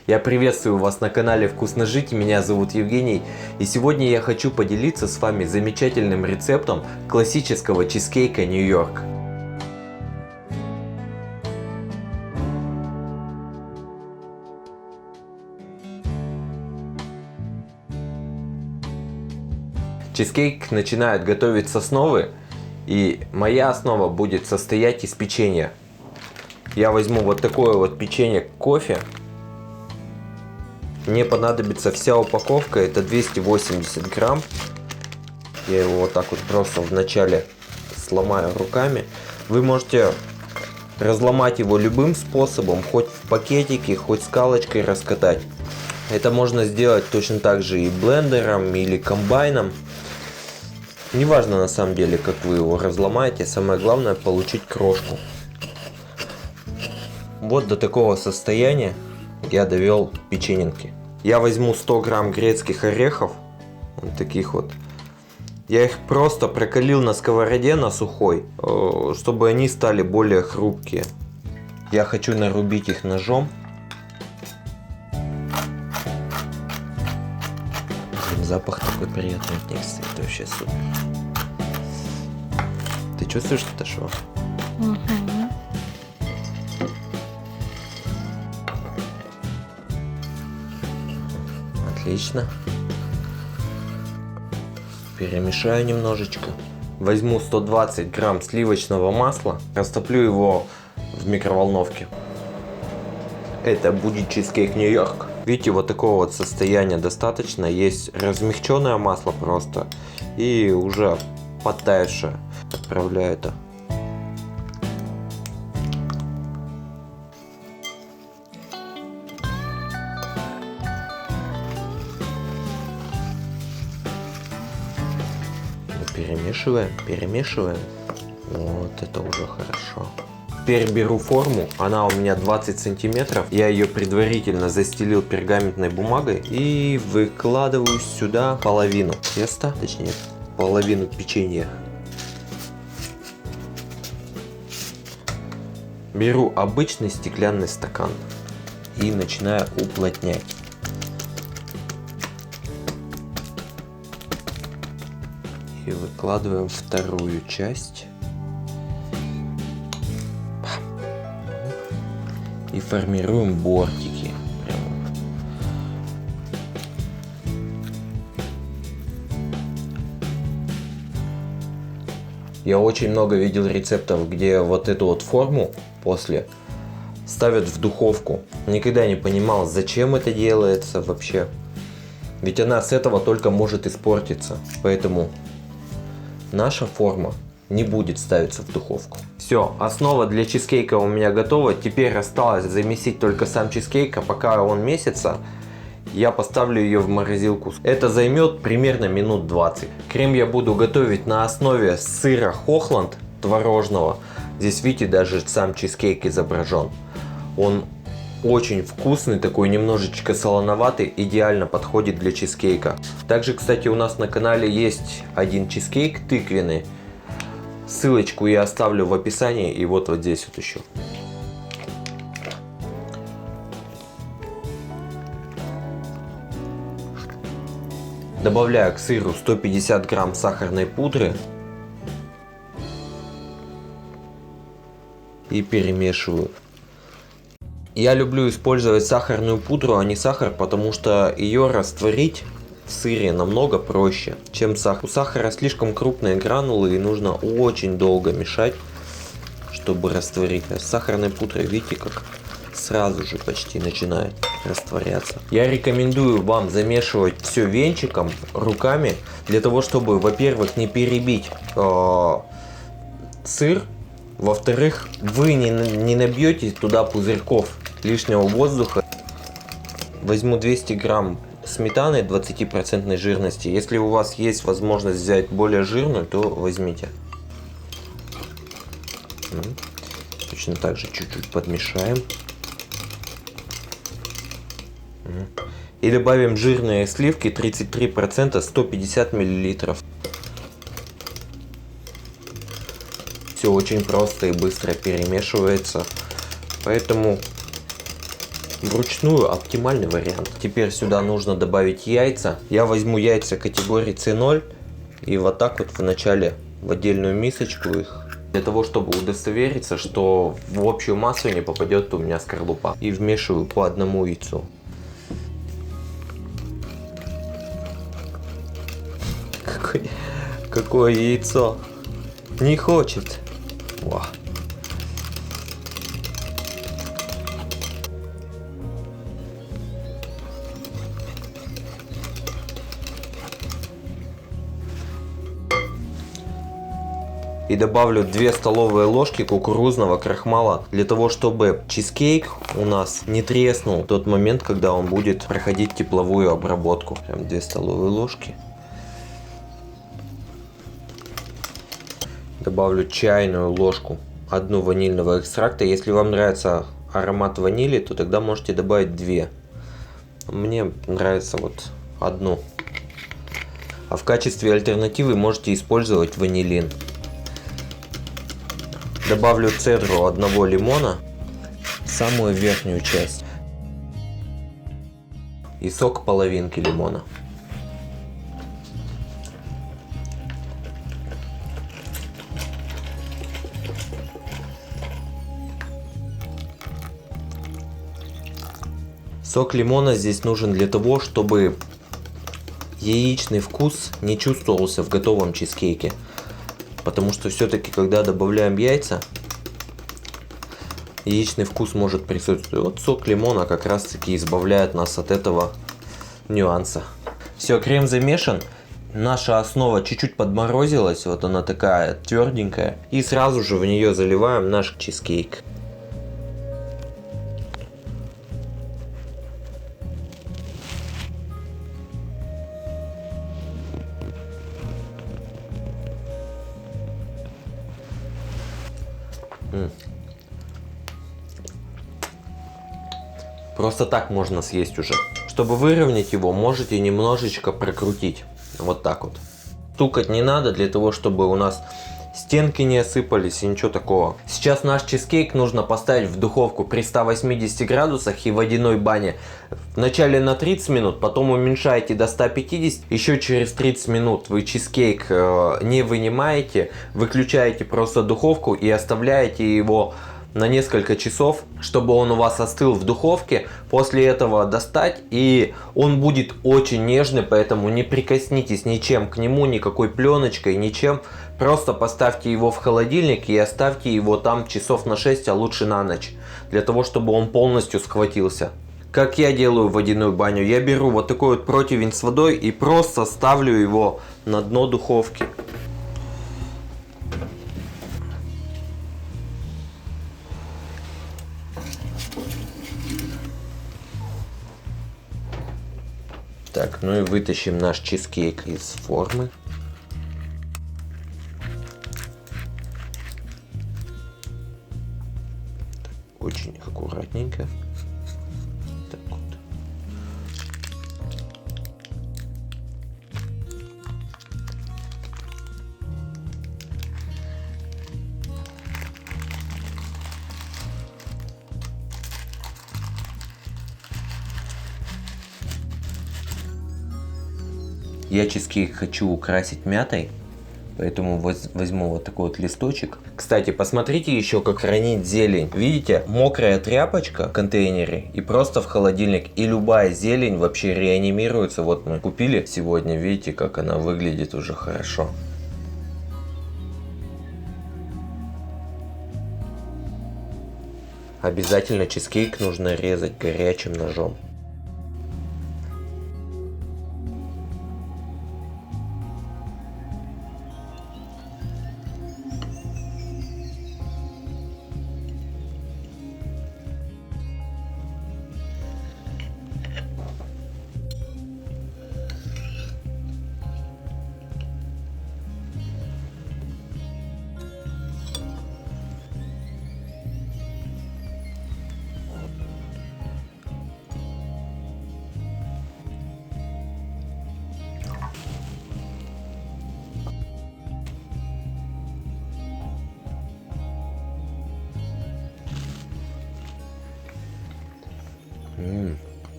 Я приветствую вас на канале Вкусно Жить, меня зовут Евгений, и сегодня я хочу поделиться с вами замечательным рецептом классического чизкейка Нью-Йорк. Чизкейк начинают готовить с основы, и моя основа будет состоять из печенья. Я возьму вот такое вот печенье кофе. Мне понадобится вся упаковка, это 280 грамм. Я его вот так вот просто вначале сломаю руками. Вы можете разломать его любым способом, хоть в пакетике, хоть скалочкой раскатать. Это можно сделать точно так же и блендером, или комбайном. Неважно на самом деле, как вы его разломаете, самое главное получить крошку. Вот до такого состояния я довел печеньки. Я возьму 100 грамм грецких орехов, вот таких вот. Я их просто прокалил на сковороде на сухой, чтобы они стали более хрупкие. Я хочу нарубить их ножом. Запах такой приятный от них стоит, вообще супер. Ты чувствуешь это шо? Угу. Отлично. Перемешаю немножечко. Возьму 120 грамм сливочного масла, растоплю его в микроволновке. Это будет чизкейк Нью-Йорк. Видите, вот такого вот состояния достаточно. Есть размягченное масло просто и уже подтаявшее. Отправляю это. Перемешиваем. Вот это уже хорошо. Теперь беру форму, она у меня 20 сантиметров. Я ее предварительно застелил пергаментной бумагой и выкладываю сюда половину теста, точнее половину печенья. Беру обычный стеклянный стакан и начинаю уплотнять. И выкладываем вторую часть. И формируем бортики. Я очень много видел рецептов, где вот эту вот форму после ставят в духовку. Никогда не понимал, зачем это делается вообще. Ведь она с этого только может испортиться. Поэтому наша форма не будет ставиться в духовку. Все, основа для чизкейка у меня готова. Теперь осталось замесить только сам чизкейк, а пока он месится, я поставлю ее в морозилку. Это займет примерно минут 20. Крем я буду готовить на основе сыра Хохланд творожного. Здесь, видите, даже сам чизкейк изображен. Он очень вкусный, такой немножечко солоноватый, идеально подходит для чизкейка. Также, кстати, у нас на канале есть один чизкейк тыквенный. Ссылочку я оставлю в описании, и вот здесь вот еще. Добавляю к сыру 150 грамм сахарной пудры и перемешиваю. Я люблю использовать сахарную пудру, а не сахар, потому что ее растворить в сыре намного проще, чем сахар. У сахара слишком крупные гранулы и нужно очень долго мешать, чтобы растворить. А с сахарной пудрой, видите, как сразу же почти начинает растворяться. Я рекомендую вам замешивать все венчиком, руками, для того, чтобы, во-первых, не перебить сыр, во-вторых, вы не набьете туда пузырьков лишнего воздуха. Возьму 200 грамм сметаны 20% жирности. Если у вас есть возможность взять более жирную, то возьмите. Точно так же чуть-чуть подмешаем. И добавим жирные сливки 33%, 150 мл. Все очень просто и быстро перемешивается. Поэтому Вручную оптимальный вариант. Теперь сюда нужно добавить яйца. Я возьму яйца категории C0 и вот так вот вначале в отдельную мисочку их. Для того, чтобы удостовериться, что в общую массу не попадет у меня скорлупа. И вмешиваю по одному яйцу. Какое яйцо? Не хочет. Во. И добавлю 2 столовые ложки кукурузного крахмала, для того, чтобы чизкейк у нас не треснул в тот момент, когда он будет проходить тепловую обработку. Прям 2 столовые ложки. Добавлю чайную ложку 1 ванильного экстракта. Если вам нравится аромат ванили, то тогда можете добавить 2. Мне нравится вот 1. А в качестве альтернативы можете использовать ванилин. Добавлю цедру 1 лимона, самую верхнюю часть, и сок половинки лимона. Сок лимона здесь нужен для того, чтобы яичный вкус не чувствовался в готовом чизкейке. Потому что все-таки, когда добавляем яйца, яичный вкус может присутствовать. Вот сок лимона как раз таки избавляет нас от этого нюанса. Все, крем замешан. Наша основа чуть-чуть подморозилась. Вот она такая тверденькая. И сразу же в нее заливаем наш чизкейк. Просто так можно съесть уже. Чтобы выровнять его, можете немножечко прокрутить. Вот так вот. Стукать не надо, для того, чтобы у нас стенки не осыпались и ничего такого. Сейчас наш чизкейк нужно поставить в духовку при 180 градусах и водяной бане. Вначале на 30 минут, потом уменьшаете до 150. Еще через 30 минут вы чизкейк не вынимаете, выключаете просто духовку и оставляете его на несколько часов, чтобы он у вас остыл в духовке. После этого достать, и он будет очень нежный, поэтому не прикоснитесь ничем к нему, никакой пленочкой, ничем. Просто поставьте его в холодильник и оставьте его там часов на 6, а лучше на ночь, для того, чтобы он полностью схватился. Как я делаю водяную баню? Я беру вот такой вот противень с водой и просто ставлю его на дно духовки. Так, ну и вытащим наш чизкейк из формы. Очень аккуратненько. Так вот. Я чизкейк хочу украсить мятой, поэтому возьму вот такой вот листочек. Кстати, посмотрите еще, как хранить зелень. Видите, мокрая тряпочка в контейнере и просто в холодильник. И любая зелень вообще реанимируется. Вот мы купили сегодня, видите, как она выглядит уже хорошо. Обязательно чизкейк нужно резать горячим ножом.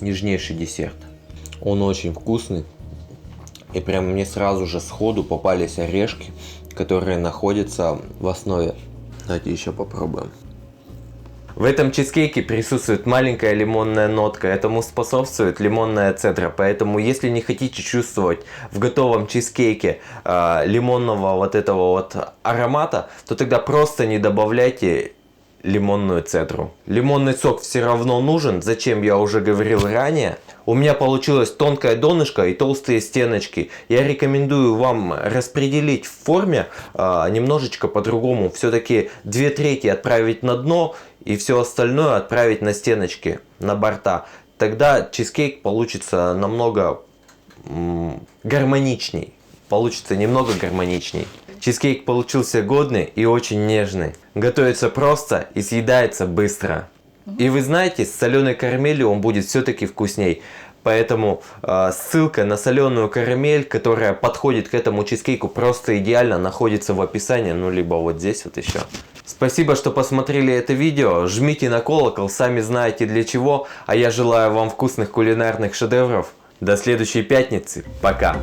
Нежнейший десерт. Он очень вкусный. И прям мне сразу же сходу попались орешки, которые находятся в основе. Давайте еще попробуем. В этом чизкейке присутствует маленькая лимонная нотка, этому способствует лимонная цедра, поэтому если не хотите чувствовать в готовом чизкейке лимонного вот этого вот аромата, то тогда просто не добавляйте лимонную цедру. Лимонный сок все равно нужен, зачем я уже говорил ранее. У меня получилось тонкое донышко и толстые стеночки. Я рекомендую вам распределить в форме немножечко по-другому. Все-таки 2/3 отправить на дно и все остальное отправить на стеночки, на борта. Тогда чизкейк получится намного гармоничней. Получится немного гармоничней. Чизкейк получился годный и очень нежный. Готовится просто и съедается быстро. И вы знаете, с соленой карамелью он будет все-таки вкусней. Поэтому ссылка на соленую карамель, которая подходит к этому чизкейку просто идеально, находится в описании, ну либо вот здесь вот еще. Спасибо, что посмотрели это видео. Жмите на колокол, сами знаете для чего. А я желаю вам вкусных кулинарных шедевров. До следующей пятницы. Пока.